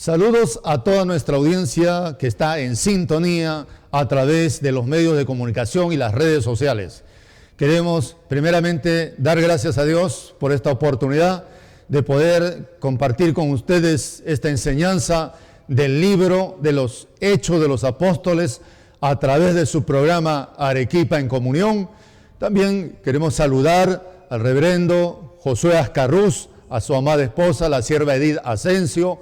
Saludos a toda nuestra audiencia que está en sintonía a través de los medios de comunicación y las redes sociales. Queremos primeramente dar gracias a Dios por esta oportunidad de poder compartir con ustedes esta enseñanza del libro de los Hechos de los Apóstoles a través de su programa Arequipa en Comunión. También queremos saludar al reverendo Josué Ascarrús, a su amada esposa, la sierva Edith Asensio,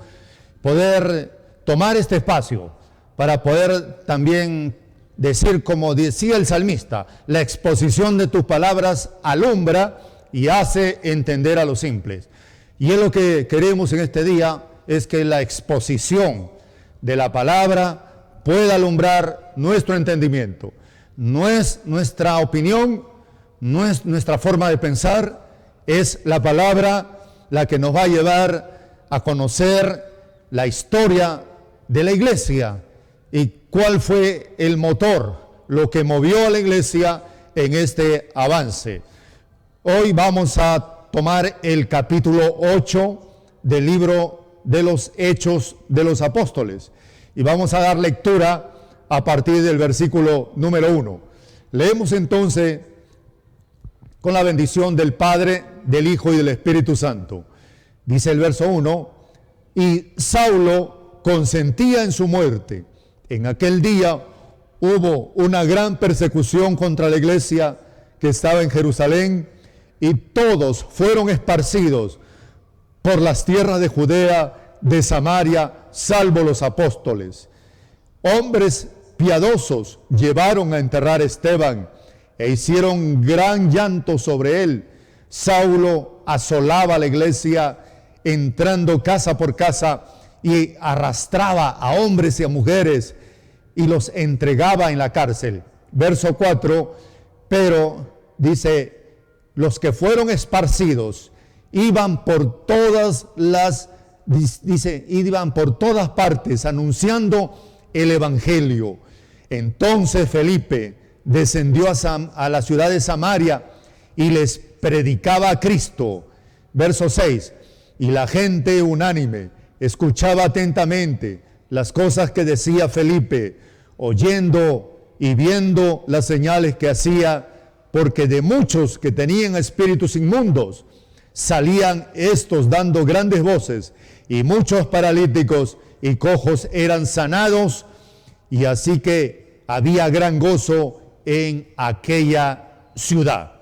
poder tomar este espacio para poder también decir, como decía el salmista, la exposición de tus palabras alumbra y hace entender a los simples. Y es lo que queremos en este día, es que la exposición de la palabra pueda alumbrar nuestro entendimiento. No es nuestra opinión, no es nuestra forma de pensar, es la palabra la que nos va a llevar a conocer la historia de la iglesia y cuál fue el motor, lo que movió a la iglesia en este avance. Hoy vamos a tomar el capítulo 8 del libro de los Hechos de los Apóstoles y vamos a dar lectura a partir del versículo número 1. Leemos entonces con la bendición del Padre, del Hijo y del Espíritu Santo. Dice el verso 1: y Saulo consentía en su muerte. En aquel día hubo una gran persecución contra la iglesia que estaba en Jerusalén, y todos fueron esparcidos por las tierras de Judea, de Samaria, salvo los apóstoles. Hombres piadosos llevaron a enterrar a Esteban e hicieron gran llanto sobre él. Saulo asolaba la iglesia, entrando casa por casa, y arrastraba a hombres y a mujeres y los entregaba en la cárcel. Verso 4, pero dice, los que fueron esparcidos iban por todas partes anunciando el evangelio. Entonces Felipe descendió a la ciudad de Samaria y les predicaba a Cristo. Verso 6, y la gente unánime escuchaba atentamente las cosas que decía Felipe, oyendo y viendo las señales que hacía, porque de muchos que tenían espíritus inmundos salían estos dando grandes voces, y muchos paralíticos y cojos eran sanados, y así que había gran gozo en aquella ciudad.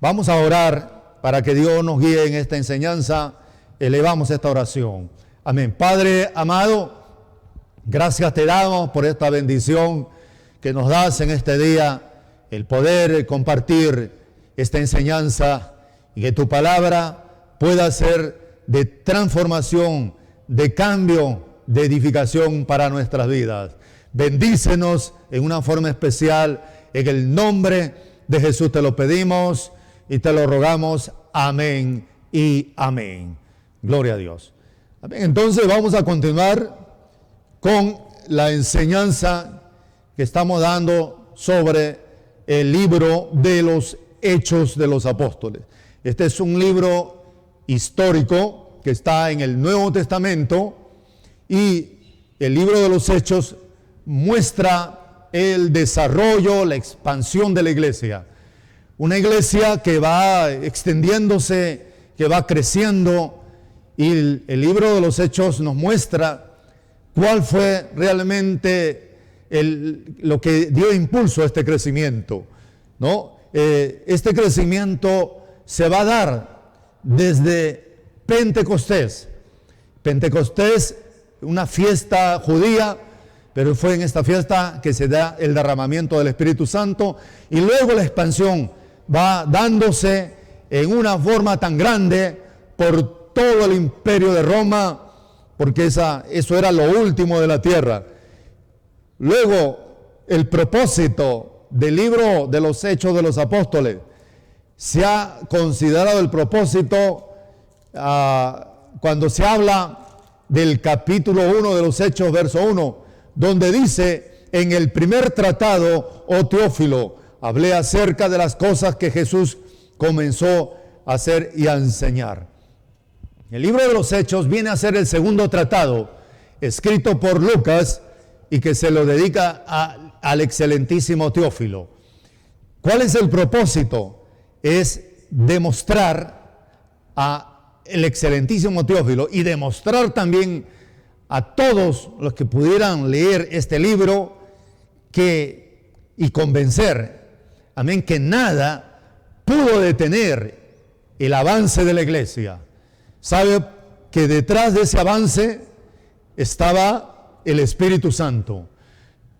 Vamos a orar para que Dios nos guíe en esta enseñanza. Elevamos esta oración. Amén. Padre amado, gracias te damos por esta bendición que nos das en este día, el poder compartir esta enseñanza y que tu palabra pueda ser de transformación, de cambio, de edificación para nuestras vidas. Bendícenos en una forma especial. En el nombre de Jesús te lo pedimos y te lo rogamos. Amén y amén. Gloria a Dios. Amén. Entonces vamos a continuar con la enseñanza que estamos dando sobre el libro de los Hechos de los Apóstoles. Este es un libro histórico que está en el Nuevo Testamento, y el libro de los Hechos muestra el desarrollo, la expansión de la iglesia. Una iglesia que va extendiéndose, que va creciendo. Y el libro de los Hechos nos muestra cuál fue realmente lo que dio impulso a este crecimiento, ¿no? Este crecimiento se va a dar desde Pentecostés. Pentecostés, una fiesta judía, pero fue en esta fiesta que se da el derramamiento del Espíritu Santo, y luego la expansión va dándose en una forma tan grande por todo el imperio de Roma, porque eso era lo último de la tierra. Luego, el propósito del libro de los Hechos de los Apóstoles se ha considerado el propósito cuando se habla del capítulo 1 de los Hechos, verso 1, donde dice: en el primer tratado, oh Teófilo, hablé acerca de las cosas que Jesús comenzó a hacer y a enseñar. El libro de los Hechos viene a ser el segundo tratado escrito por Lucas y que se lo dedica al excelentísimo Teófilo. ¿Cuál es el propósito? Es demostrar al excelentísimo Teófilo y demostrar también a todos los que pudieran leer este libro y convencer, amén, que nada pudo detener el avance de la iglesia. Sabe que detrás de ese avance estaba el Espíritu Santo.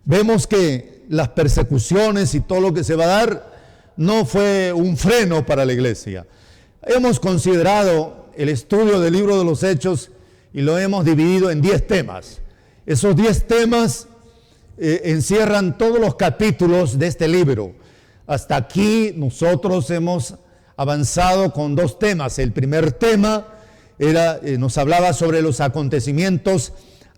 Vemos que las persecuciones y todo lo que se va a dar no fue un freno para la iglesia. Hemos considerado el estudio del libro de los Hechos y lo hemos dividido en 10 temas. Esos 10 temas encierran todos los capítulos de este libro. Hasta aquí nosotros hemos avanzado con 2 temas. El primer tema nos hablaba sobre los acontecimientos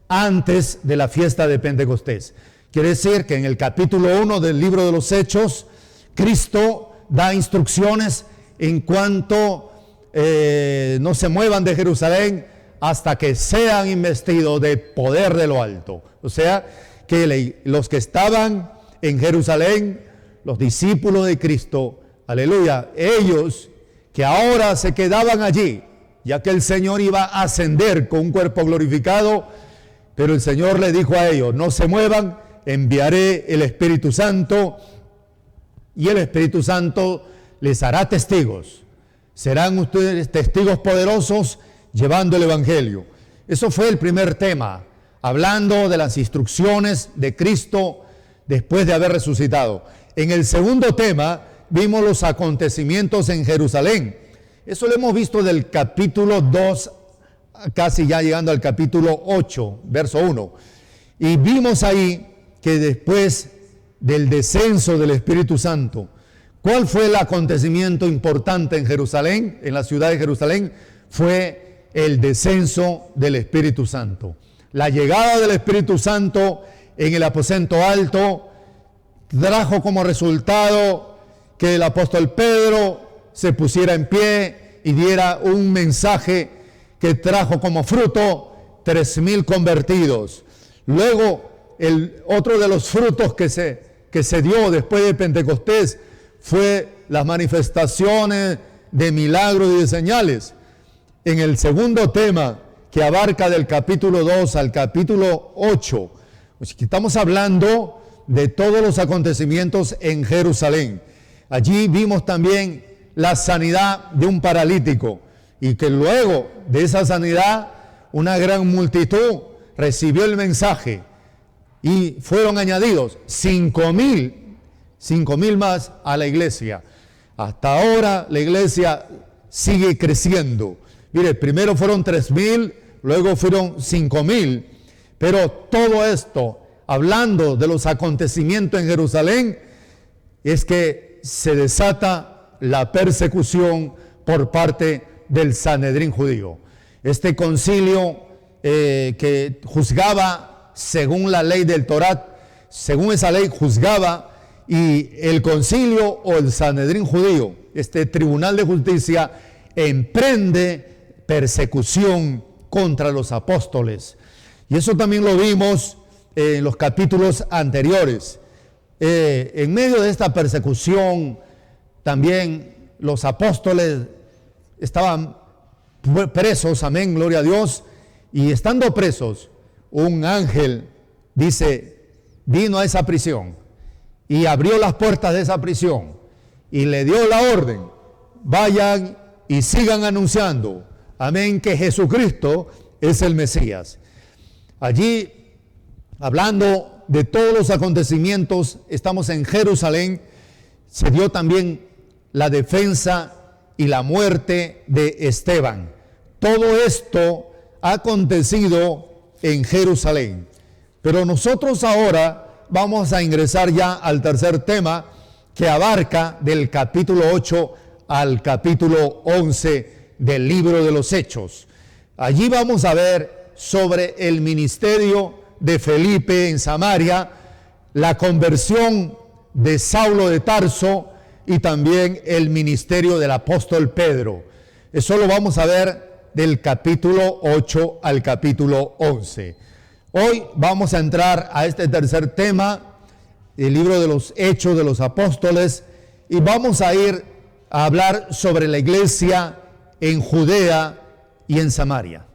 antes de la fiesta de Pentecostés. Quiere decir que en el capítulo 1 del libro de los Hechos, Cristo da instrucciones en cuanto no se muevan de Jerusalén hasta que sean investidos de poder de lo alto. O sea, que los que estaban en Jerusalén, los discípulos de Cristo, aleluya, ellos que ahora se quedaban allí, ya que el Señor iba a ascender con un cuerpo glorificado, pero el Señor le dijo a ellos, no se muevan, enviaré el Espíritu Santo, y el Espíritu Santo les hará testigos. Serán ustedes testigos poderosos llevando el Evangelio. Eso fue el primer tema, hablando de las instrucciones de Cristo después de haber resucitado. En el segundo tema vimos los acontecimientos en Jerusalén. Eso lo hemos visto del capítulo 2, casi ya llegando al capítulo 8, verso 1. Y vimos ahí que después del descenso del Espíritu Santo, ¿cuál fue el acontecimiento importante en Jerusalén, en la ciudad de Jerusalén? Fue el descenso del Espíritu Santo. La llegada del Espíritu Santo en el aposento alto trajo como resultado que el apóstol Pedro se pusiera en pie y diera un mensaje que trajo como fruto 3,000 convertidos. Luego, otro de los frutos que se dio después de Pentecostés fue las manifestaciones de milagros y de señales. En el segundo tema, que abarca del capítulo 2 al capítulo 8, pues estamos hablando de todos los acontecimientos en Jerusalén. Allí vimos también la sanidad de un paralítico y que luego de esa sanidad una gran multitud recibió el mensaje y fueron añadidos 5,000 más a la iglesia. Hasta ahora la iglesia sigue creciendo. Mire, primero fueron 3,000, luego fueron 5,000, pero todo esto, hablando de los acontecimientos en Jerusalén, es que se desata la persecución por parte del Sanedrín judío. Este concilio que juzgaba según la ley del Torá, según esa ley juzgaba, y el concilio o el Sanedrín judío, este tribunal de justicia, emprende persecución contra los apóstoles. Y eso también lo vimos en los capítulos anteriores. En medio de esta persecución, también los apóstoles estaban presos, amén, gloria a Dios, y estando presos, un ángel, dice, vino a esa prisión y abrió las puertas de esa prisión y le dio la orden, vayan y sigan anunciando, amén, que Jesucristo es el Mesías. Allí, hablando de todos los acontecimientos, estamos en Jerusalén, se dio también la defensa y la muerte de Esteban. Todo esto ha acontecido en Jerusalén. Pero nosotros ahora vamos a ingresar ya al tercer tema, que abarca del capítulo 8 al capítulo 11 del libro de los Hechos. Allí vamos a ver sobre el ministerio de Felipe en Samaria, la conversión de Saulo de Tarso y también el ministerio del apóstol Pedro. Eso lo vamos a ver del capítulo 8 al capítulo 11. Hoy vamos a entrar a este tercer tema, el libro de los Hechos de los Apóstoles, y vamos a ir a hablar sobre la iglesia en Judea y en Samaria.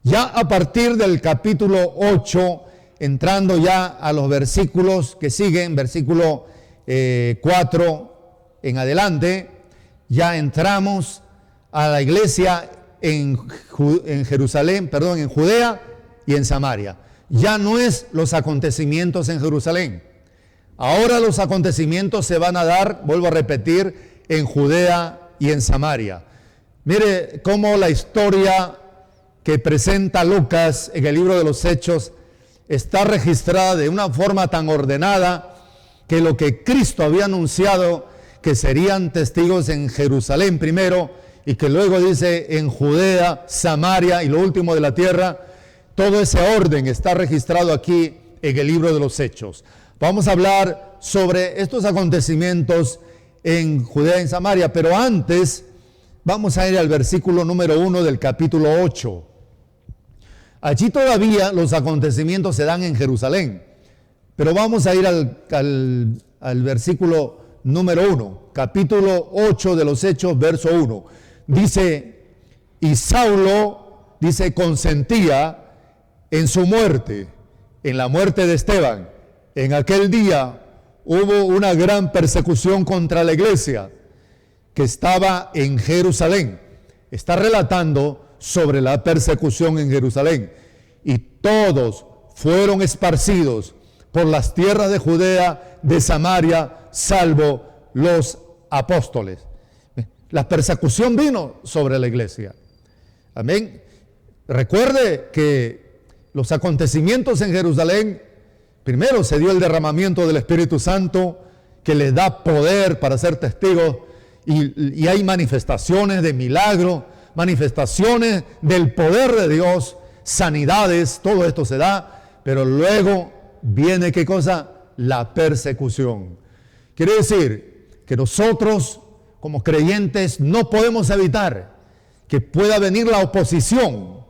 Ya a partir del capítulo 8, entrando ya a los versículos que siguen, versículo 4 en adelante, ya entramos a la iglesia en Jerusalén, en Judea y en Samaria. Ya no es los acontecimientos en Jerusalén. Ahora los acontecimientos se van a dar, vuelvo a repetir, en Judea y en Samaria. Mire cómo la historia que presenta Lucas en el libro de los Hechos está registrada de una forma tan ordenada que lo que Cristo había anunciado, que serían testigos en Jerusalén primero y que luego dice en Judea, Samaria y lo último de la tierra, todo ese orden está registrado aquí en el libro de los Hechos. Vamos a hablar sobre estos acontecimientos en Judea y en Samaria, pero antes vamos a ir al versículo número 1 del capítulo 8. Allí todavía los acontecimientos se dan en Jerusalén, pero vamos a ir al versículo número 1, capítulo 8 de los Hechos, verso 1. Dice, y Saulo, dice, consentía en su muerte, en la muerte de Esteban. En aquel día hubo una gran persecución contra la iglesia que estaba en Jerusalén. Está relatando sobre la persecución en Jerusalén. Y todos fueron esparcidos por las tierras de Judea, de Samaria, salvo los apóstoles. La persecución vino sobre la iglesia. Amén. Recuerde que los acontecimientos en Jerusalén, primero se dio el derramamiento del Espíritu Santo, que les da poder para ser testigos, y hay manifestaciones de milagro, manifestaciones del poder de Dios, sanidades, todo esto se da, pero luego viene, ¿qué cosa? La persecución. Quiere decir que nosotros, como creyentes, no podemos evitar que pueda venir la oposición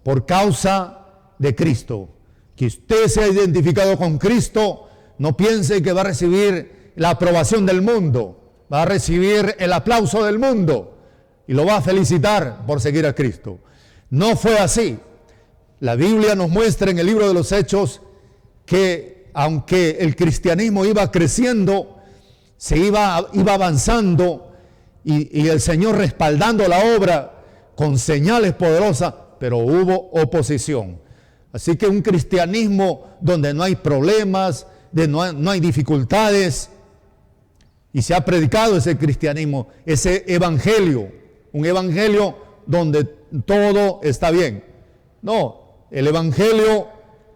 por causa de Cristo. Que usted se ha identificado con Cristo, no piense que va a recibir la aprobación del mundo, va a recibir el aplauso del mundo y lo va a felicitar por seguir a Cristo. No fue así. La Biblia nos muestra en el libro de los Hechos que aunque el cristianismo iba creciendo, se iba avanzando y el Señor respaldando la obra con señales poderosas, pero hubo oposición. Así que un cristianismo donde no hay problemas, no hay dificultades, y se ha predicado ese cristianismo, ese evangelio, un evangelio donde todo está bien. No, el evangelio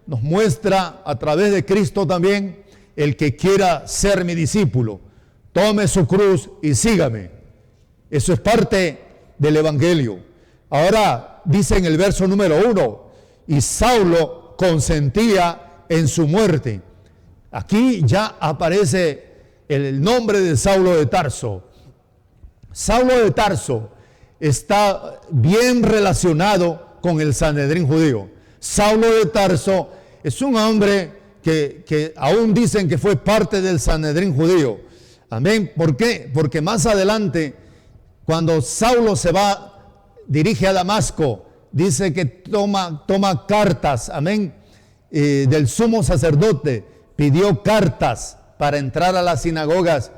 nos muestra a través de Cristo también: el que quiera ser mi discípulo, tome su cruz y sígame. Eso es parte del evangelio. Ahora dice en el verso número 1, y Saulo consentía en su muerte. Aquí ya aparece el nombre de Saulo de Tarso. Saulo de Tarso está bien relacionado con el Sanedrín judío. Saulo de Tarso es un hombre que aún dicen que fue parte del Sanedrín judío. Amén. ¿Por qué? Porque más adelante, cuando Saulo dirige a Damasco, dice que toma cartas, amén, del sumo sacerdote, pidió cartas para entrar a las sinagogas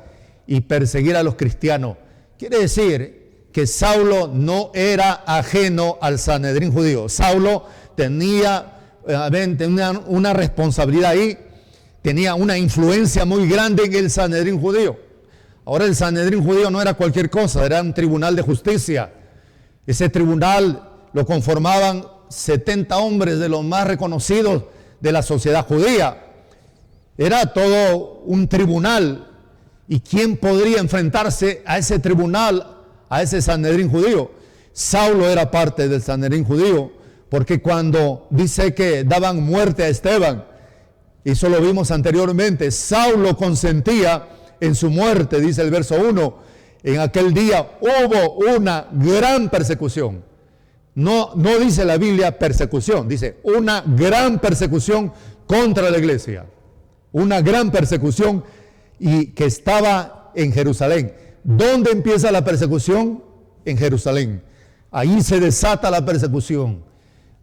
y perseguir a los cristianos. Quiere decir que Saulo no era ajeno al Sanedrín judío. Saulo tenía una responsabilidad ahí, tenía una influencia muy grande en el Sanedrín judío. Ahora, el Sanedrín judío no era cualquier cosa, era un tribunal de justicia. Ese tribunal lo conformaban 70 hombres de los más reconocidos de la sociedad judía. Era todo un tribunal. ¿Y quién podría enfrentarse a ese tribunal, a ese Sanedrín judío? Saulo era parte del Sanedrín judío, porque cuando dice que daban muerte a Esteban, y eso lo vimos anteriormente, Saulo consentía en su muerte, dice el verso 1. En aquel día hubo una gran persecución. No dice la Biblia persecución, dice una gran persecución contra la iglesia. Una gran persecución y que estaba en Jerusalén. ¿Dónde empieza la persecución? En Jerusalén. Ahí se desata la persecución.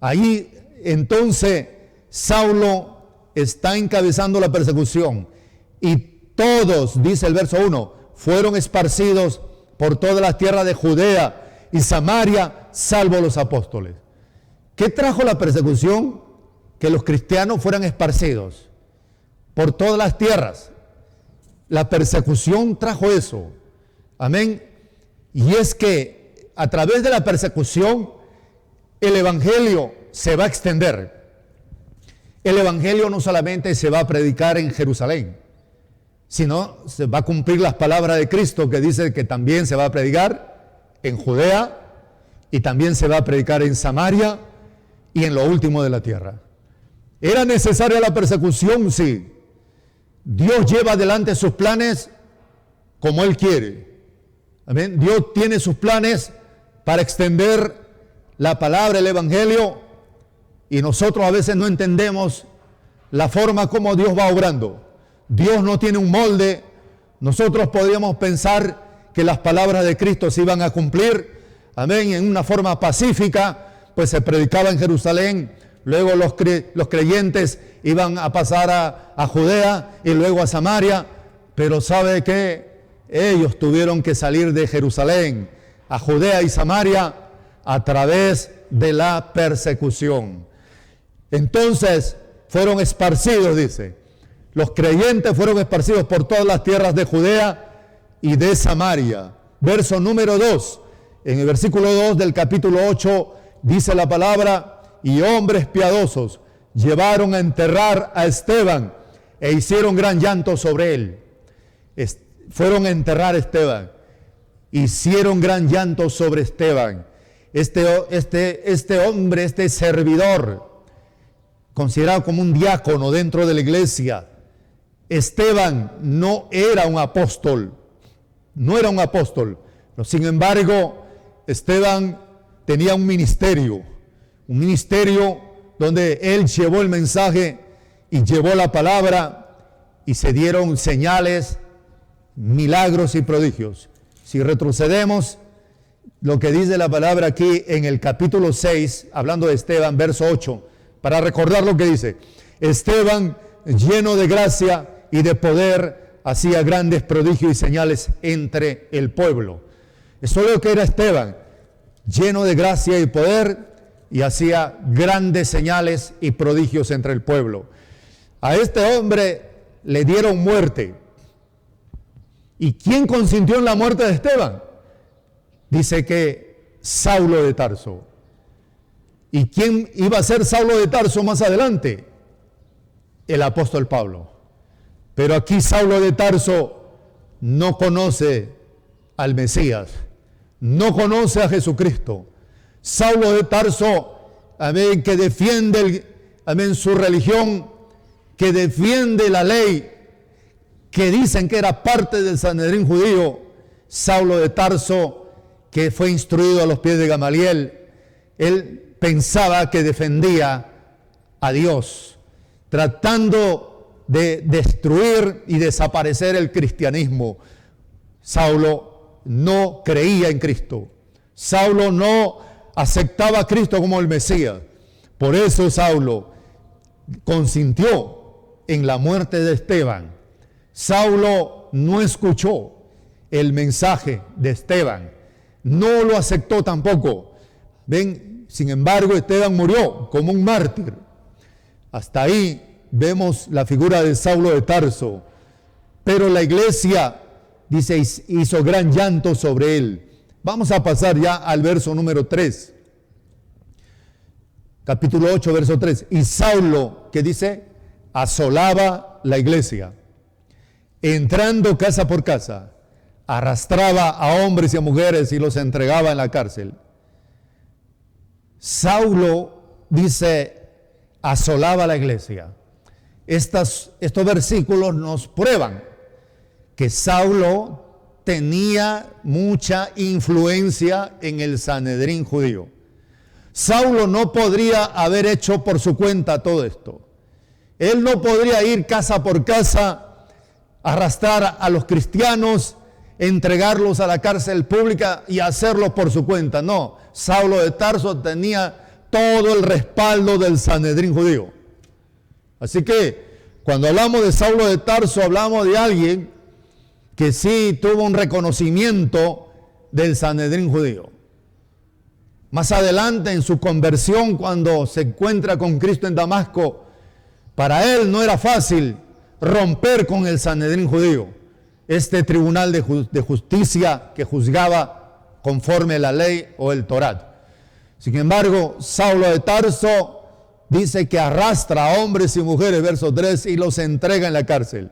Ahí entonces Saulo está encabezando la persecución. Y todos, dice el verso 1, fueron esparcidos por todas las tierras de Judea y Samaria, salvo los apóstoles. ¿Qué trajo la persecución? Que los cristianos fueran esparcidos por todas las tierras. La persecución trajo eso. Amén. Y es que a través de la persecución el evangelio se va a extender. El evangelio no solamente se va a predicar en Jerusalén, sino se va a cumplir las palabras de Cristo que dice que también se va a predicar en Judea y también se va a predicar en Samaria y en lo último de la tierra. ¿Era necesaria la persecución? Sí. Dios lleva adelante sus planes como Él quiere. Amén. Dios tiene sus planes para extender la palabra, el evangelio, y nosotros a veces no entendemos la forma como Dios va obrando. Dios no tiene un molde. Nosotros podríamos pensar que las palabras de Cristo se iban a cumplir, amén, en una forma pacífica, pues se predicaba en Jerusalén, luego los creyentes iban a pasar a Judea y luego a Samaria, pero ¿sabe qué? Ellos tuvieron que salir de Jerusalén a Judea y Samaria a través de la persecución. Entonces fueron esparcidos, dice. Los creyentes fueron esparcidos por todas las tierras de Judea y de Samaria. Verso número 2. En el versículo 2 del capítulo 8 dice la palabra: y hombres piadosos llevaron a enterrar a Esteban e hicieron gran llanto sobre él. Fueron a enterrar a Esteban. Hicieron gran llanto sobre Esteban. Este hombre, este servidor, considerado como un diácono dentro de la iglesia, Esteban no era un apóstol. No era un apóstol. Sin embargo, Esteban tenía un ministerio donde él llevó el mensaje y llevó la palabra y se dieron señales, milagros y prodigios. Si retrocedemos, lo que dice la palabra aquí en el capítulo 6, hablando de Esteban, verso 8, para recordar lo que dice: Esteban, lleno de gracia y de poder, hacía grandes prodigios y señales entre el pueblo. Eso es lo que era Esteban, lleno de gracia y poder, y hacía grandes señales y prodigios entre el pueblo. A este hombre le dieron muerte. ¿Y quién consintió en la muerte de Esteban? Dice que Saulo de Tarso. ¿Y quién iba a ser Saulo de Tarso más adelante? El apóstol Pablo. Pero aquí Saulo de Tarso no conoce al Mesías, no conoce a Jesucristo. Saulo de Tarso, amén, que defiende su religión, que defiende la ley, que dicen que era parte del Sanedrín judío. Saulo de Tarso, que fue instruido a los pies de Gamaliel, él pensaba que defendía a Dios, tratando de destruir y desaparecer el cristianismo. Saulo no creía en Cristo. Saulo no aceptaba a Cristo como el Mesías. Por eso Saulo consintió en la muerte de Esteban. Saulo no escuchó el mensaje de Esteban, no lo aceptó tampoco. Ven, sin embargo, Esteban murió como un mártir. Hasta ahí vemos la figura de Saulo de Tarso. Pero la iglesia, dice, hizo gran llanto sobre él. Vamos a pasar ya al verso número 3. Capítulo 8, verso 3. Y Saulo, que dice, asolaba la iglesia, entrando casa por casa, arrastraba a hombres y a mujeres y los entregaba en la cárcel. Saulo, dice, asolaba la iglesia. Estos versículos nos prueban que Saulo tenía mucha influencia en el Sanedrín judío. Saulo no podría haber hecho por su cuenta todo esto. Él no podría ir casa por casa, arrastrar a los cristianos, entregarlos a la cárcel pública y hacerlo por su cuenta. No, Saulo de Tarso tenía todo el respaldo del Sanedrín judío. Así que cuando hablamos de Saulo de Tarso, hablamos de alguien que sí tuvo un reconocimiento del Sanedrín judío. Más adelante, en su conversión, cuando se encuentra con Cristo en Damasco, para él no era fácil romper con el Sanedrín judío, este tribunal de justicia que juzgaba conforme a la ley o el Torá. Sin embargo, Saulo de Tarso dice que arrastra a hombres y mujeres, verso 3, y los entrega en la cárcel.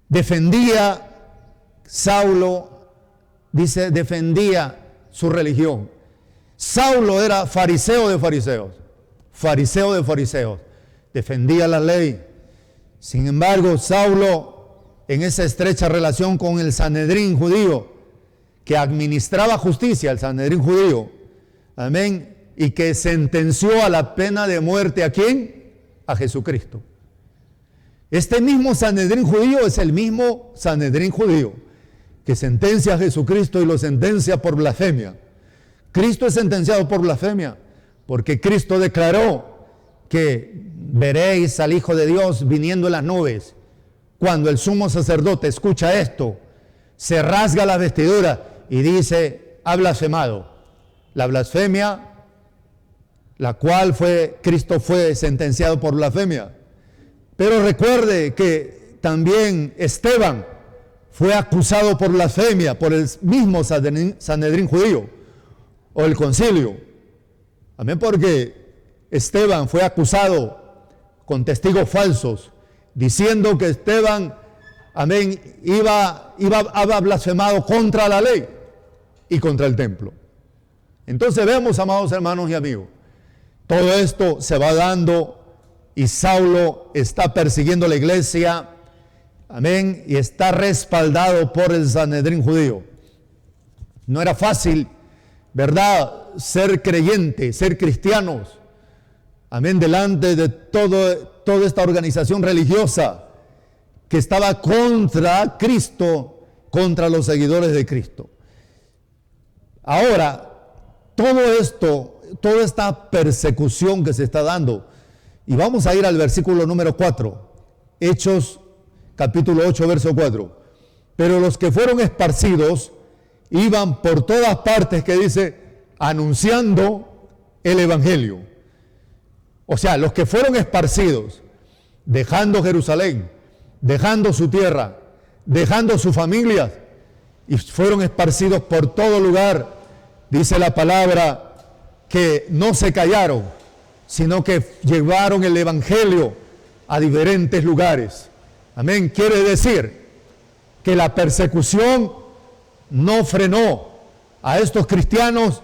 Defendía, Saulo, dice, defendía su religión. Saulo era fariseo de fariseos, defendía la ley. Sin embargo, Saulo, en esa estrecha relación con el Sanedrín judío, que administraba justicia, el Sanedrín judío, amén, y que sentenció a la pena de muerte, ¿a quién? A Jesucristo. Este mismo Sanedrín judío es el mismo Sanedrín judío que sentencia a Jesucristo y lo sentencia por blasfemia. Cristo es sentenciado por blasfemia porque Cristo declaró que veréis al Hijo de Dios viniendo en las nubes. Cuando el sumo sacerdote escucha esto, se rasga la vestidura y dice, ha blasfemado. La blasfemia, la cual Cristo fue sentenciado por blasfemia. Pero recuerde que también Esteban fue acusado por blasfemia por el mismo Sanedrín judío o el concilio. Amén, porque Esteban fue acusado con testigos falsos, diciendo que Esteban, amén, había blasfemado contra la ley y contra el templo. Entonces vemos, amados hermanos y amigos, todo esto se va dando y Saulo está persiguiendo la iglesia, amén, y está respaldado por el Sanedrín judío. No era fácil, ¿verdad?, ser creyente, ser cristianos, amén, delante de toda esta organización religiosa que estaba contra Cristo, contra los seguidores de Cristo. Ahora, todo esto, toda esta persecución que se está dando, y vamos a ir al versículo número 4, Hechos capítulo 8, verso 4. Pero los que fueron esparcidos iban por todas partes, que dice, anunciando el evangelio. O sea, los que fueron esparcidos, dejando Jerusalén, dejando su tierra, dejando sus familias, y fueron esparcidos por todo lugar, dice la palabra, que no se callaron, sino que llevaron el evangelio a diferentes lugares. Amén. Quiere decir que la persecución no frenó a estos cristianos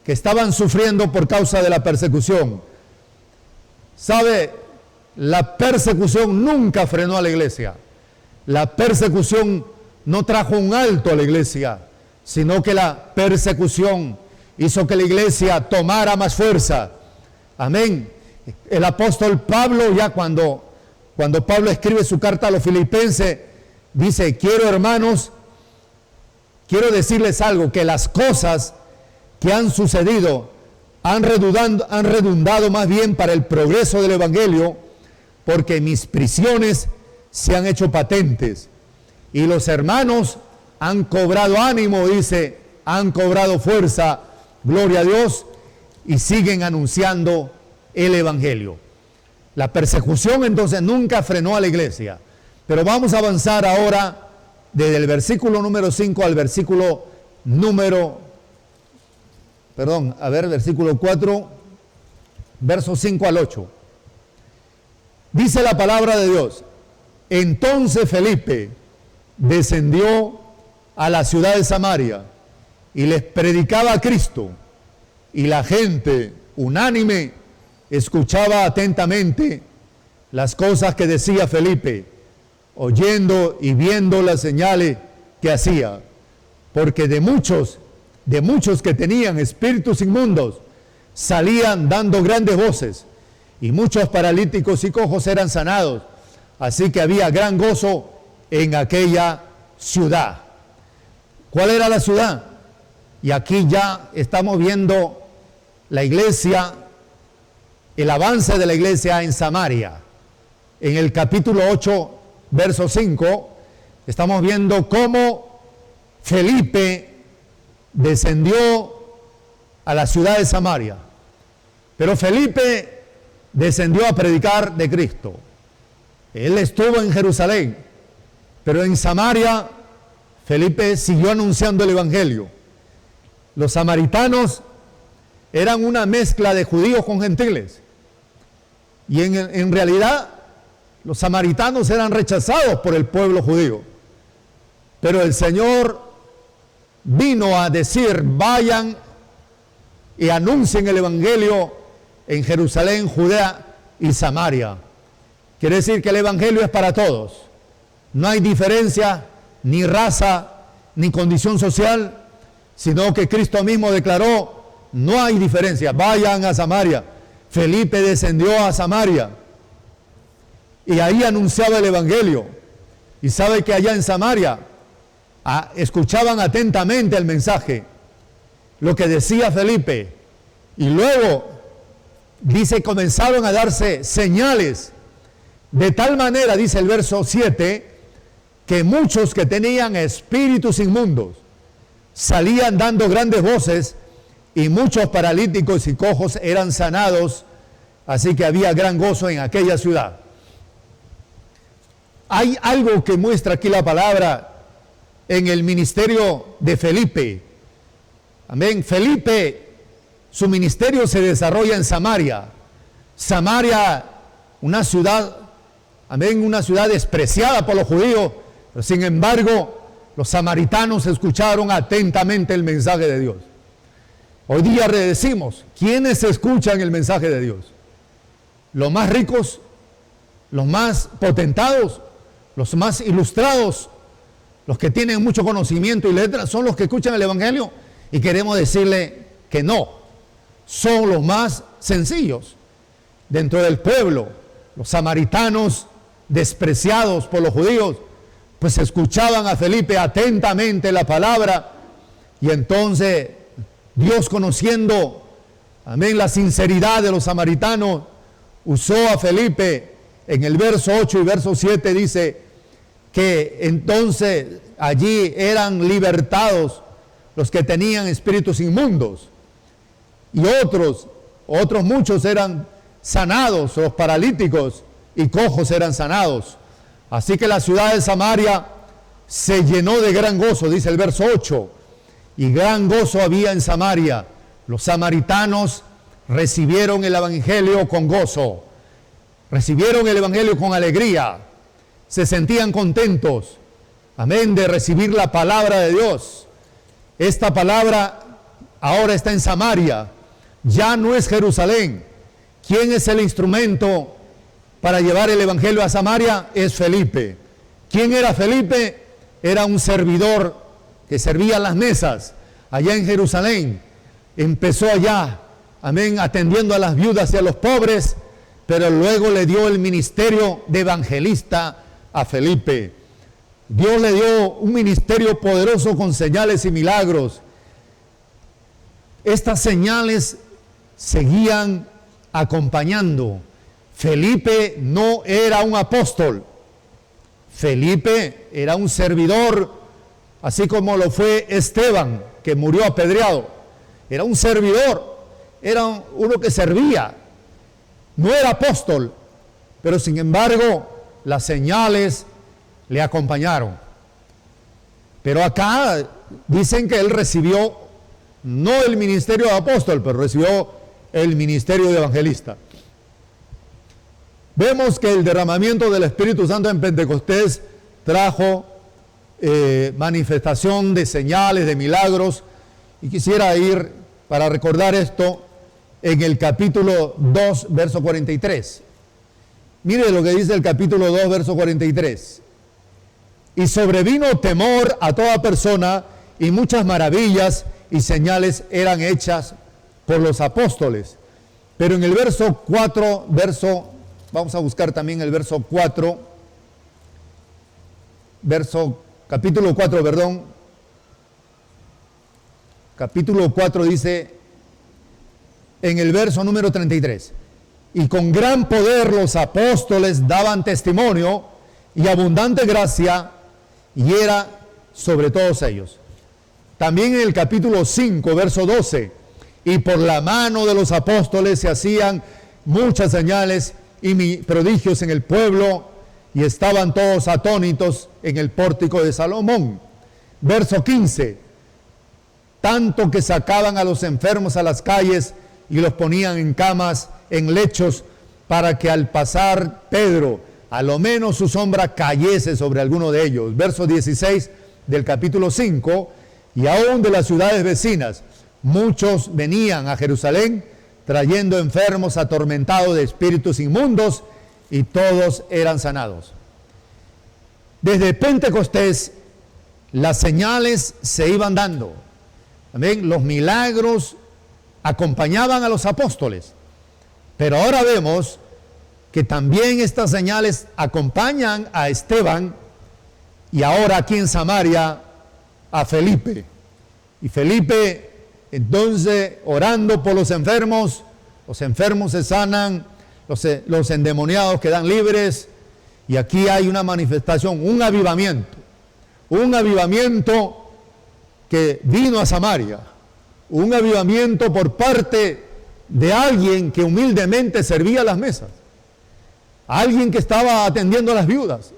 que estaban sufriendo por causa de la persecución. ¿Sabe? La persecución nunca frenó a la iglesia. La persecución no trajo un alto a la iglesia, sino que la persecución hizo que la iglesia tomara más fuerza. Amén. El apóstol Pablo, ya cuando Pablo escribe su carta a los filipenses, dice, hermanos, quiero decirles algo, que las cosas que han sucedido han redundado más bien para el progreso del evangelio, porque mis prisiones se han hecho patentes y los hermanos han cobrado ánimo, dice, han cobrado fuerza, gloria a Dios, y siguen anunciando el evangelio. La persecución entonces nunca frenó a la iglesia. Pero vamos a avanzar ahora desde el versículo número 5 al versículo versículo 4, versos 5 al 8. Dice la palabra de Dios, entonces Felipe descendió a la ciudad de Samaria y les predicaba a Cristo, y la gente unánime escuchaba atentamente las cosas que decía Felipe, oyendo y viendo las señales que hacía, porque de muchos de muchos que tenían espíritus inmundos salían dando grandes voces, y muchos paralíticos y cojos eran sanados. Así que había gran gozo en aquella ciudad. ¿Cuál era la ciudad? Y aquí ya estamos viendo la iglesia, el avance de la iglesia en Samaria. En el capítulo 8, verso 5, estamos viendo cómo Felipe descendió a la ciudad de Samaria. Pero Felipe descendió a predicar de Cristo. Él estuvo en Jerusalén, pero en Samaria Felipe siguió anunciando el evangelio. Los samaritanos eran una mezcla de judíos con gentiles. Y en realidad los samaritanos eran rechazados por el pueblo judío. Pero el Señor vino a decir: vayan y anuncien el evangelio en Jerusalén, Judea y Samaria. Quiere decir que el evangelio es para todos. No hay diferencia, ni raza, ni condición social, sino que Cristo mismo declaró: no hay diferencia, vayan a Samaria. Felipe descendió a Samaria y ahí anunciaba el evangelio. Y sabe que allá en Samaria escuchaban atentamente el mensaje, lo que decía Felipe, y luego dice, comenzaron a darse señales, de tal manera, dice el verso 7, que muchos que tenían espíritus inmundos salían dando grandes voces, y muchos paralíticos y cojos eran sanados. Así que había gran gozo en aquella ciudad. Hay algo que muestra aquí la palabra en el ministerio de Felipe. Amén. Felipe, su ministerio se desarrolla en Samaria. Samaria, una ciudad, amén, una ciudad despreciada por los judíos, pero sin embargo, los samaritanos escucharon atentamente el mensaje de Dios. Hoy día decimos, ¿quiénes escuchan el mensaje de Dios? Los más ricos, los más potentados, los más ilustrados, los que tienen mucho conocimiento y letras, son los que escuchan el evangelio. Y queremos decirle que no, son los más sencillos dentro del pueblo. Los samaritanos, despreciados por los judíos, pues escuchaban a Felipe atentamente la palabra, y entonces Dios, conociendo, amén, la sinceridad de los samaritanos, usó a Felipe. En el verso 8 y verso 7 dice que entonces allí eran libertados los que tenían espíritus inmundos, y otros muchos eran sanados, los paralíticos y cojos eran sanados. Así que la ciudad de Samaria se llenó de gran gozo, dice el verso 8, y gran gozo había en Samaria. Los samaritanos recibieron el evangelio con gozo, recibieron el evangelio con alegría, se sentían contentos, amén, de recibir la palabra de Dios. Esta palabra ahora está en Samaria, ya no es Jerusalén. ¿Quién es el instrumento para llevar el evangelio a Samaria? Es Felipe. ¿Quién era Felipe? Era un servidor que servía las mesas allá en Jerusalén. Empezó allá, amén, atendiendo a las viudas y a los pobres, pero luego le dio el ministerio de evangelista a Felipe. Dios le dio un ministerio poderoso con señales y milagros. Estas señales seguían acompañando. Felipe no era un apóstol. Felipe era un servidor, así como lo fue Esteban, que murió apedreado. Era un servidor, era uno que servía. No era apóstol, pero sin embargo las señales le acompañaron. Pero acá dicen que él recibió no el ministerio de apóstol, pero recibió el ministerio de evangelista. Vemos que el derramamiento del Espíritu Santo en Pentecostés trajo manifestación de señales, de milagros, y quisiera ir para recordar esto en el capítulo 2, verso 43. Mire lo que dice el capítulo 2, verso 43. Y sobrevino temor a toda persona y muchas maravillas y señales eran hechas por los apóstoles. Pero en el verso 4, vamos a buscar también el verso 4, capítulo 4 dice, en el verso número 33, y con gran poder los apóstoles daban testimonio y abundante gracia y era sobre todos ellos. También en el capítulo 5, verso 12, y por la mano de los apóstoles se hacían muchas señales y prodigios en el pueblo, y estaban todos atónitos en el pórtico de Salomón. Verso 15, tanto que sacaban a los enfermos a las calles y los ponían en camas, en lechos, para que al pasar Pedro, a lo menos su sombra cayese sobre alguno de ellos. Verso 16 del capítulo 5, y aún de las ciudades vecinas, muchos venían a Jerusalén, trayendo enfermos atormentados de espíritus inmundos, y todos eran sanados. Desde Pentecostés, las señales se iban dando. Amén. Los milagros acompañaban a los apóstoles. Pero ahora vemos que también estas señales acompañan a Esteban y ahora aquí en Samaria a Felipe. Y Felipe, entonces, orando por los enfermos se sanan, los endemoniados quedan libres, y aquí hay una manifestación, un avivamiento que vino a Samaria, un avivamiento por parte de alguien que humildemente servía las mesas, alguien que estaba atendiendo a las viudas,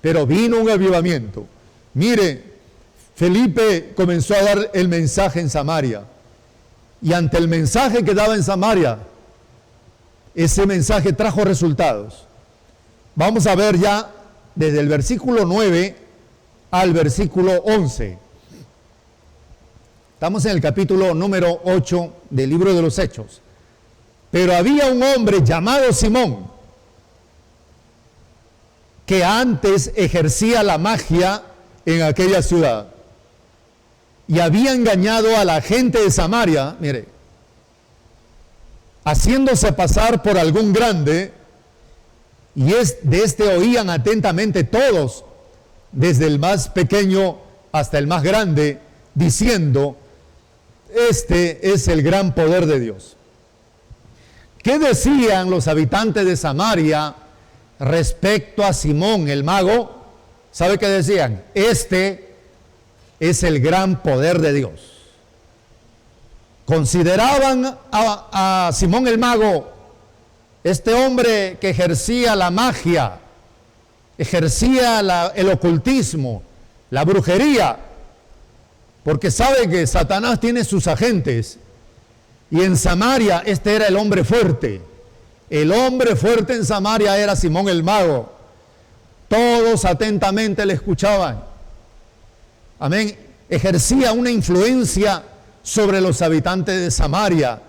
pero vino un avivamiento. Mire, Felipe comenzó a dar el mensaje en Samaria, y ante el mensaje que daba en Samaria, ese mensaje trajo resultados. Vamos a ver ya desde el versículo 9 al versículo 11. Estamos en el capítulo número 8 del libro de los Hechos. Pero había un hombre llamado Simón, que antes ejercía la magia en aquella ciudad, y había engañado a la gente de Samaria, mire, haciéndose pasar por algún grande, y de este oían atentamente todos, desde el más pequeño hasta el más grande, diciendo, este es el gran poder de Dios. ¿Qué decían los habitantes de Samaria respecto a Simón el mago? ¿Sabe qué decían? Este es el gran poder de Dios. Consideraban a Simón el mago, este hombre que ejercía la magia, ejercía el ocultismo, la brujería, porque sabe que Satanás tiene sus agentes, y en Samaria este era el hombre fuerte. El hombre fuerte en Samaria era Simón el mago. Todos atentamente le escuchaban. Amén. Ejercía una influencia sobre los habitantes de Samaria,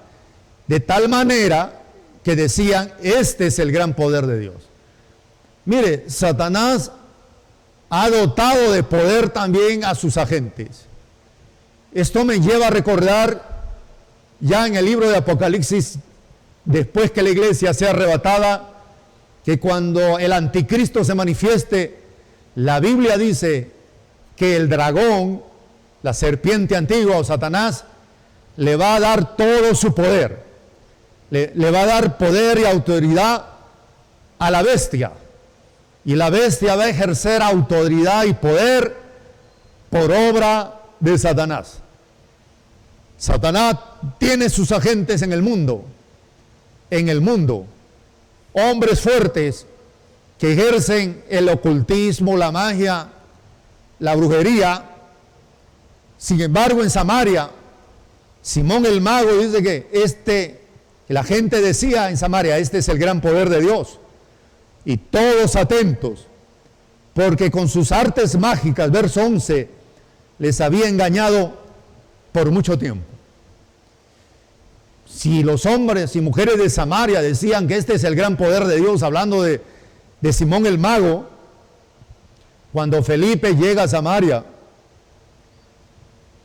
de tal manera que decían, este es el gran poder de Dios. Mire, Satanás ha dotado de poder también a sus agentes. Esto me lleva a recordar ya en el libro de Apocalipsis, después que la iglesia sea arrebatada, que cuando el anticristo se manifieste, la Biblia dice que el dragón, la serpiente antigua o Satanás, le va a dar todo su poder. Le va a dar poder y autoridad a la bestia. Y la bestia va a ejercer autoridad y poder por obra de Satanás. Satanás tiene sus agentes en el mundo, hombres fuertes que ejercen el ocultismo, la magia, la brujería. Sin embargo, en Samaria, Simón el mago dice que la gente decía en Samaria, este es el gran poder de Dios. Y todos atentos, porque con sus artes mágicas, verso 11, les había engañado por mucho tiempo. Si los hombres y mujeres de Samaria decían que este es el gran poder de Dios, hablando de Simón el mago, cuando Felipe llega a Samaria,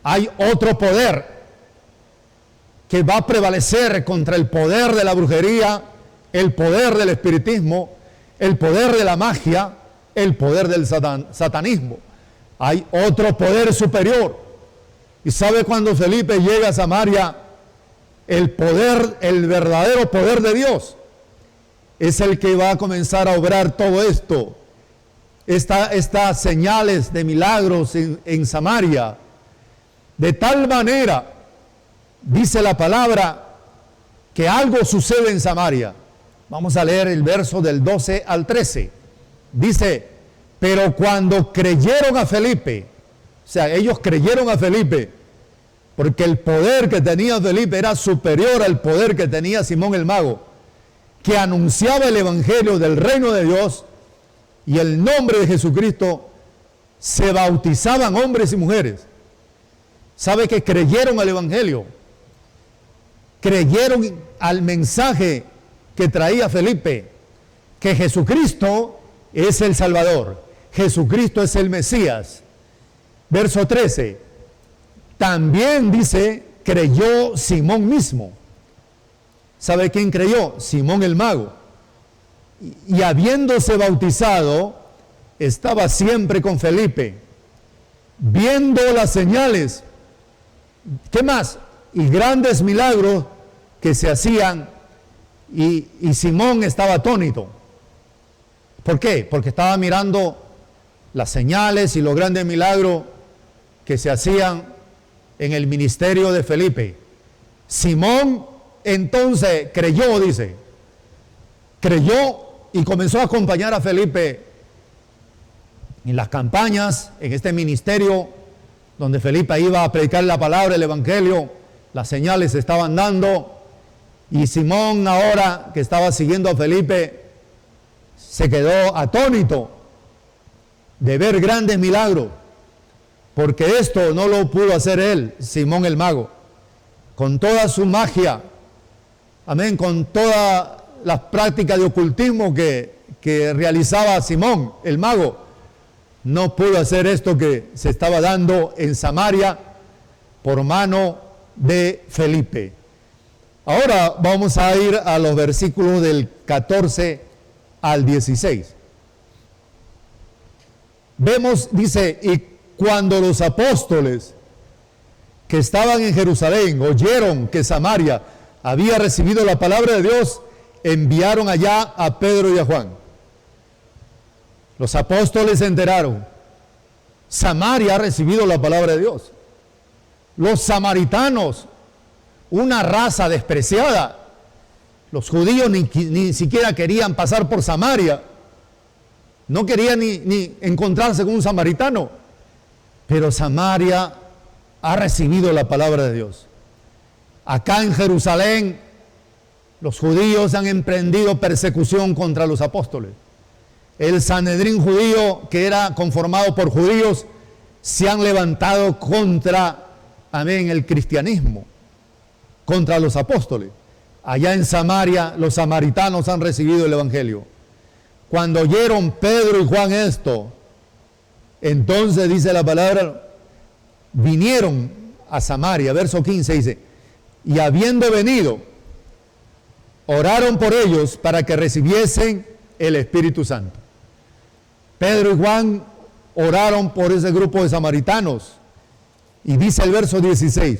hay otro poder que va a prevalecer contra el poder de la brujería, el poder del espiritismo, el poder de la magia, el poder del satanismo. Hay otro poder superior. ¿Y sabe cuando Felipe llega a Samaria? El poder, el verdadero poder de Dios es el que va a comenzar a obrar todo esto. Estas señales de milagros en Samaria. De tal manera, dice la palabra, que algo sucede en Samaria. Vamos a leer el verso del 12 al 13. Dice, pero cuando creyeron a Felipe, o sea, ellos creyeron a Felipe, porque el poder que tenía Felipe era superior al poder que tenía Simón el mago, que anunciaba el evangelio del reino de Dios y el nombre de Jesucristo, se bautizaban hombres y mujeres. ¿Sabe que creyeron al evangelio? Creyeron al mensaje que traía Felipe, que Jesucristo es el Salvador, Jesucristo es el Mesías. Verso 13, también dice, creyó Simón mismo. ¿Sabe quién creyó? Simón el mago. Y habiéndose bautizado, estaba siempre con Felipe, viendo las señales, ¿qué más? Y grandes milagros que se hacían, y Simón estaba atónito. ¿Por qué? Porque estaba mirando las señales y los grandes milagros que se hacían en el ministerio de Felipe. Simón entonces creyó, dice, creyó y comenzó a acompañar a Felipe en las campañas, en este ministerio donde Felipe iba a predicar la palabra, el evangelio. Las señales se estaban dando, y Simón, ahora que estaba siguiendo a Felipe, se quedó atónito de ver grandes milagros, porque esto no lo pudo hacer él, Simón el mago, con toda su magia, amén, con todas las prácticas de ocultismo que realizaba Simón el mago. No pudo hacer esto que se estaba dando en Samaria por mano de Felipe. Ahora vamos a ir a los versículos del 14 al 16. Vemos, dice, y cuando los apóstoles que estaban en Jerusalén oyeron que Samaria había recibido la palabra de Dios, enviaron allá a Pedro y a Juan. Los apóstoles se enteraron, Samaria ha recibido la palabra de Dios. Los samaritanos, una raza despreciada, los judíos ni siquiera querían pasar por Samaria, no querían ni encontrarse con un samaritano, pero Samaria ha recibido la palabra de Dios. Acá en Jerusalén, los judíos han emprendido persecución contra los apóstoles. El Sanedrín judío, que era conformado por judíos, se han levantado contra, amén, el cristianismo, contra los apóstoles. Allá en Samaria, los samaritanos han recibido el evangelio. Cuando oyeron Pedro y Juan esto, entonces dice la palabra, vinieron a Samaria, verso 15 dice, y habiendo venido, oraron por ellos para que recibiesen el Espíritu Santo. Pedro y Juan oraron por ese grupo de samaritanos, y dice el verso 16,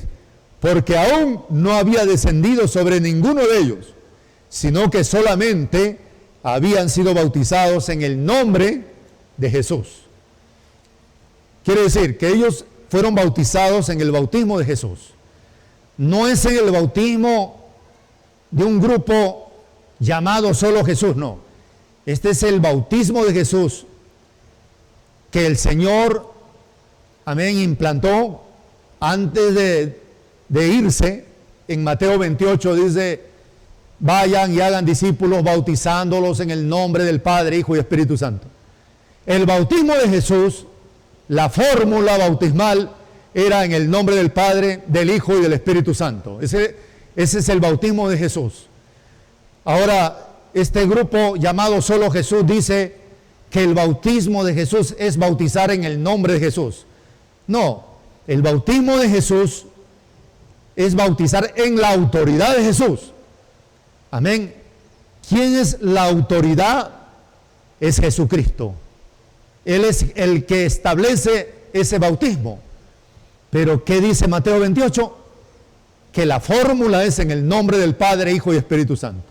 porque aún no había descendido sobre ninguno de ellos, sino que solamente habían sido bautizados en el nombre de Jesús. Quiere decir que ellos fueron bautizados en el bautismo de Jesús. No es en el bautismo de un grupo llamado solo Jesús, no. Este es el bautismo de Jesús que el Señor, amén, implantó antes de irse. En Mateo 28 dice, vayan y hagan discípulos bautizándolos en el nombre del Padre, Hijo y Espíritu Santo. El bautismo de Jesús, la fórmula bautismal era en el nombre del Padre, del Hijo y del Espíritu Santo. Ese es el bautismo de Jesús. Ahora, este grupo llamado solo Jesús dice que el bautismo de Jesús es bautizar en el nombre de Jesús. No, El bautismo de Jesús es bautizar en la autoridad de Jesús. Amén. ¿Quién es la autoridad? Es Jesucristo. Él es el que establece ese bautismo. Pero ¿qué dice Mateo 28? Que la fórmula es en el nombre del Padre, Hijo y Espíritu Santo.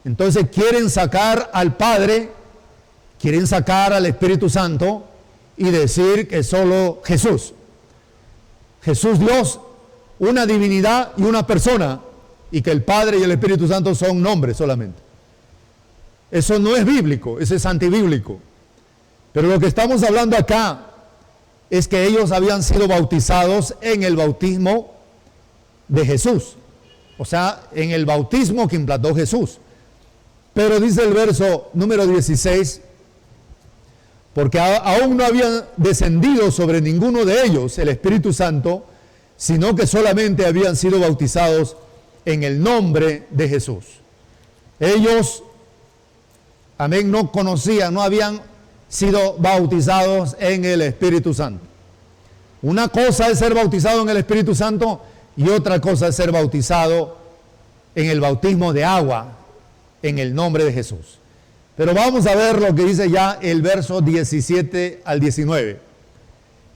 Entonces quieren sacar al Padre, quieren sacar al Espíritu Santo y decir que solo Jesús. Jesús Dios, una divinidad y una persona, y que el Padre y el Espíritu Santo son nombres solamente. Eso no es bíblico, eso es antibíblico. Pero lo que estamos hablando acá es que ellos habían sido bautizados en el bautismo de Jesús. O sea, en el bautismo que implantó Jesús. Pero dice el verso número 16, porque aún no había descendido sobre ninguno de ellos el Espíritu Santo, sino que solamente habían sido bautizados en el nombre de Jesús. Ellos, amén, no conocían, no habían sido bautizados en el Espíritu Santo. Una cosa es ser bautizado en el Espíritu Santo y otra cosa es ser bautizado en el bautismo de agua, en el nombre de Jesús. Pero vamos a ver lo que dice ya el verso 17 al 19.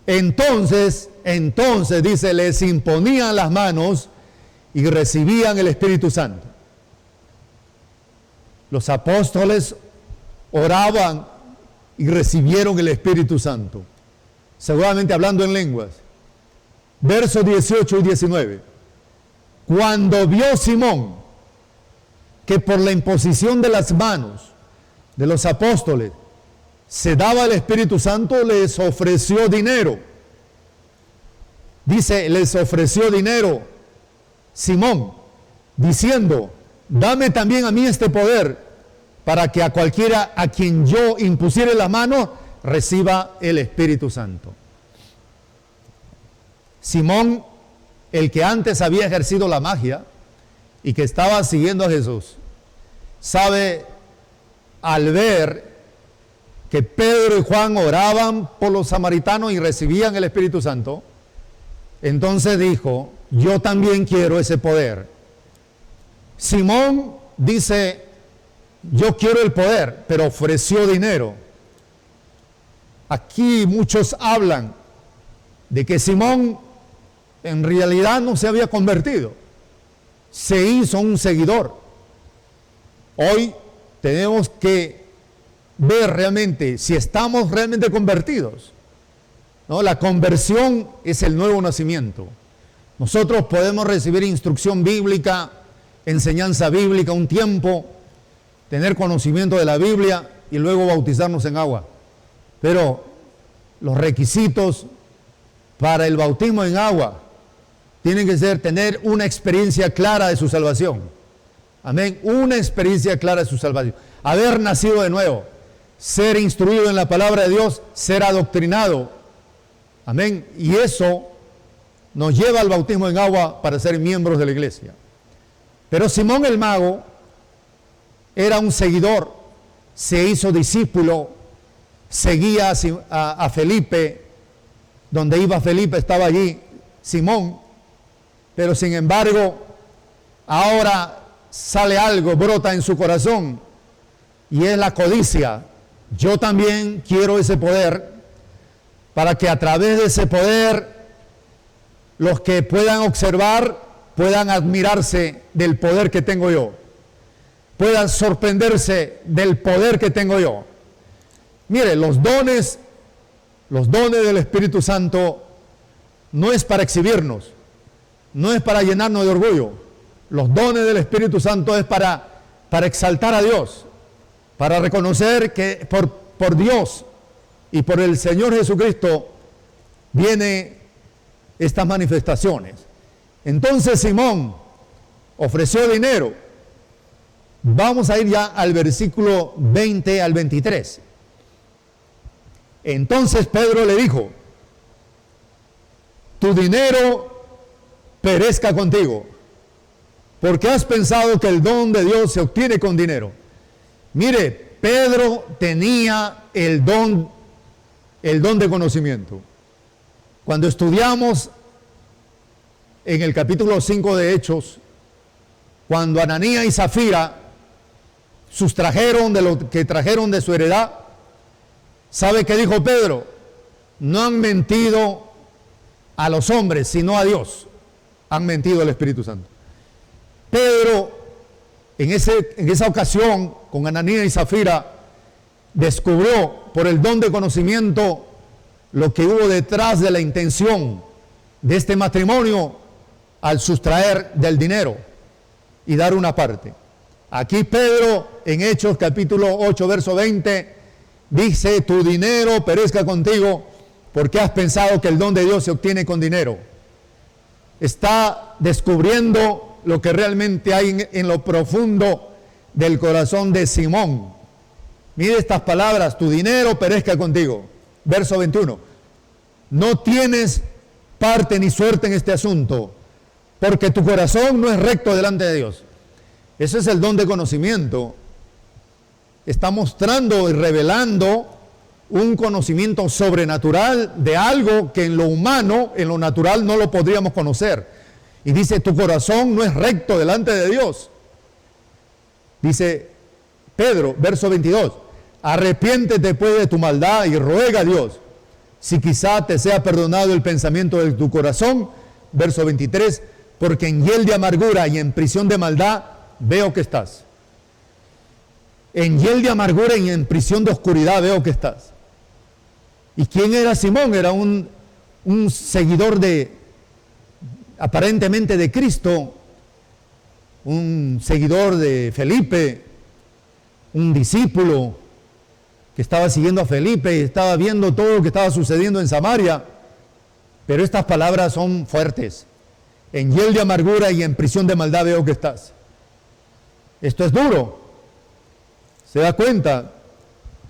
Entonces dice, les imponían las manos y recibían el Espíritu Santo. Los apóstoles oraban y recibieron el Espíritu Santo, seguramente hablando en lenguas. Versos 18 y 19. Cuando vio Simón que por la imposición de las manos de los apóstoles se daba el Espíritu Santo, les ofreció dinero. Dice, les ofreció dinero Simón, diciendo, dame también a mí este poder, para que a cualquiera a quien yo impusiere la mano, reciba el Espíritu Santo. Simón, el que antes había ejercido la magia y que estaba siguiendo a Jesús, sabe, al ver que Pedro y Juan oraban por los samaritanos y recibían el Espíritu Santo, entonces dijo, yo también quiero ese poder. Simón dice, yo quiero el poder, pero ofreció dinero. Aquí muchos hablan de que Simón en realidad no se había convertido, se hizo un seguidor. Hoy tenemos que ver realmente si estamos realmente convertidos, ¿no? La conversión es el nuevo nacimiento. Nosotros podemos recibir instrucción bíblica, enseñanza bíblica un tiempo, tener conocimiento de la Biblia y luego bautizarnos en agua. Pero los requisitos para el bautismo en agua tienen que ser tener una experiencia clara de su salvación. Amén. Una experiencia clara de su salvación. Haber nacido de nuevo, ser instruido en la palabra de Dios, ser adoctrinado. Amén. Y eso nos lleva al bautismo en agua para ser miembros de la iglesia. Pero Simón el mago era un seguidor, se hizo discípulo, seguía a Felipe, donde iba Felipe estaba allí Simón, pero sin embargo ahora sale algo, brota en su corazón y es la codicia. Yo también quiero ese poder para que a través de ese poder los que puedan observar puedan admirarse del poder que tengo yo, puedan sorprenderse del poder que tengo yo. Mire, los dones del Espíritu Santo no es para exhibirnos, no es para llenarnos de orgullo. Los dones del Espíritu Santo es para exaltar a Dios, para reconocer que por Dios y por el Señor Jesucristo vienen estas manifestaciones. Entonces Simón ofreció dinero. Vamos a ir ya al versículo 20 al 23. Entonces Pedro le dijo, tu dinero perezca contigo, porque has pensado que el don de Dios se obtiene con dinero. Mire, Pedro tenía el don de conocimiento. Cuando estudiamos en el capítulo 5 de Hechos, cuando Ananías y Zafira sustrajeron de lo que trajeron de su heredad, ¿sabe qué dijo Pedro? No han mentido a los hombres, sino a Dios. Han mentido al Espíritu Santo. Pedro, en esa ocasión, con Ananías y Zafira, descubrió por el don de conocimiento lo que hubo detrás de la intención de este matrimonio al sustraer del dinero y dar una parte. Aquí Pedro, en Hechos capítulo 8, verso 20, dice: tu dinero perezca contigo, porque has pensado que el don de Dios se obtiene con dinero. Está descubriendo lo que realmente hay en lo profundo del corazón de Simón. Mire estas palabras: tu dinero perezca contigo. Verso 21. No tienes parte ni suerte en este asunto, porque tu corazón no es recto delante de Dios. Ese es el don de conocimiento. Está mostrando y revelando un conocimiento sobrenatural de algo que en lo humano, en lo natural, no lo podríamos conocer. Y dice: tu corazón no es recto delante de Dios. Dice Pedro, verso 22, arrepiéntete pues de tu maldad y ruega a Dios, si quizá te sea perdonado el pensamiento de tu corazón. Verso 23, porque en hiel de amargura y en prisión de maldad veo que estás. En hiel de amargura y en prisión de oscuridad veo que estás. ¿Y quién era Simón? Era un seguidor aparentemente de Cristo, un seguidor de Felipe, un discípulo que estaba siguiendo a Felipe y estaba viendo todo lo que estaba sucediendo en Samaria. Pero estas palabras son fuertes. En hiel de amargura y en prisión de maldad veo que estás. Esto es duro. ¿Se da cuenta?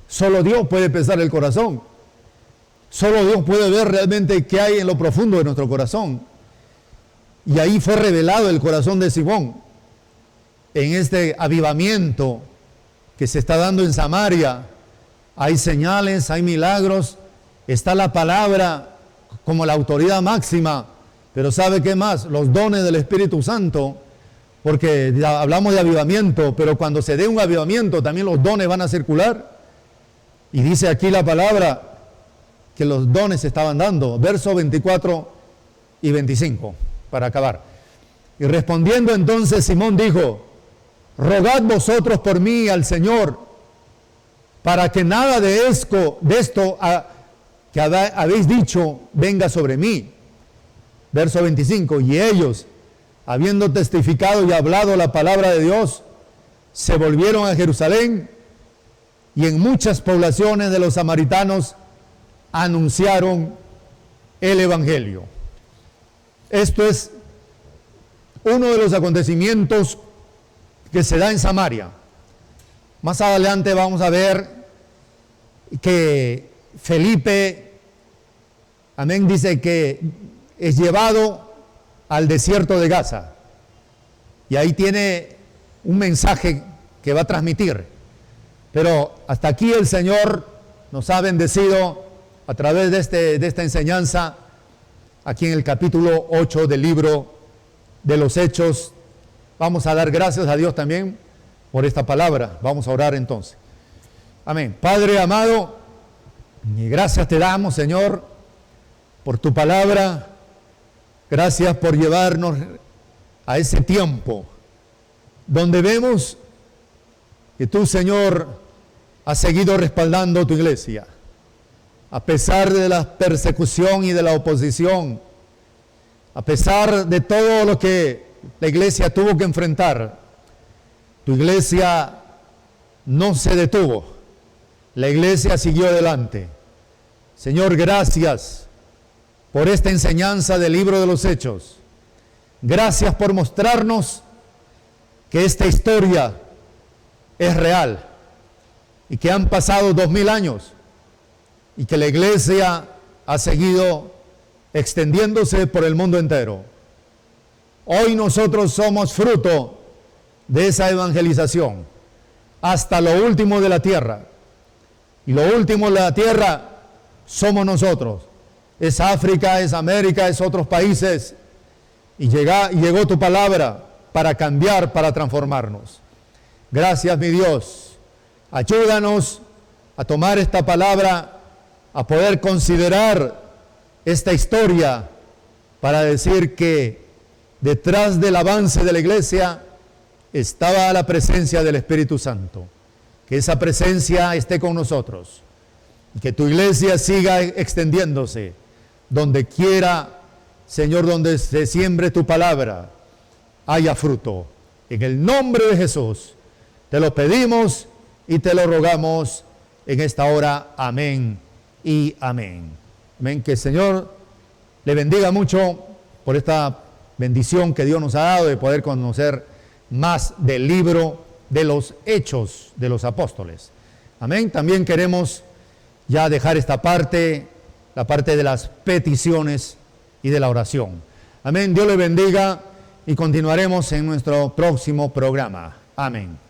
Solo Dios puede pesar el corazón. Solo Dios puede ver realmente qué hay en lo profundo de nuestro corazón. Y ahí fue revelado el corazón de Simón. En este avivamiento que se está dando en Samaria, hay señales, hay milagros, está la palabra como la autoridad máxima, pero ¿sabe qué más? Los dones del Espíritu Santo, porque hablamos de avivamiento, pero cuando se dé un avivamiento también los dones van a circular. Y dice aquí la palabra que los dones se estaban dando, versos 24 y 25, para acabar. Y respondiendo entonces Simón dijo: rogad vosotros por mí al Señor, para que nada de esto que habéis dicho venga sobre mí. Verso 25, y ellos, habiendo testificado y hablado la palabra de Dios, se volvieron a Jerusalén, y en muchas poblaciones de los samaritanos anunciaron el Evangelio. Esto es uno de los acontecimientos que se da en Samaria. Más adelante vamos a ver que Felipe, amén, dice que es llevado al desierto de Gaza. Y ahí tiene un mensaje que va a transmitir. Pero hasta aquí el Señor nos ha bendecido a través de esta enseñanza, aquí en el capítulo 8 del libro de los Hechos. Vamos a dar gracias a Dios también por esta palabra. Vamos a orar entonces. Amén. Padre amado, y gracias te damos, Señor, por tu palabra. Gracias por llevarnos a ese tiempo donde vemos que tú, Señor, has seguido respaldando tu iglesia. A pesar de la persecución y de la oposición, a pesar de todo lo que la iglesia tuvo que enfrentar, tu iglesia no se detuvo. La iglesia siguió adelante. Señor, gracias por esta enseñanza del libro de los Hechos. Gracias por mostrarnos que esta historia es real y que han pasado 2000 años y que la iglesia ha seguido extendiéndose por el mundo entero. Hoy nosotros somos fruto de esa evangelización hasta lo último de la tierra. Y lo último de la tierra somos nosotros, es África, es América, es otros países. Y llegó tu palabra para cambiar, para transformarnos. Gracias, mi Dios. Ayúdanos a tomar esta palabra, a poder considerar esta historia para decir que detrás del avance de la iglesia estaba la presencia del Espíritu Santo. Que esa presencia esté con nosotros. Y que tu iglesia siga extendiéndose donde quiera, Señor, donde se siembre tu palabra, haya fruto. En el nombre de Jesús te lo pedimos y te lo rogamos en esta hora. Amén y amén. Amén. Que el Señor le bendiga mucho por esta bendición que Dios nos ha dado de poder conocer más del libro de los Hechos de los Apóstoles. Amén. También queremos ya dejar esta parte, la parte de las peticiones y de la oración. Amén. Dios le bendiga y continuaremos en nuestro próximo programa. Amén.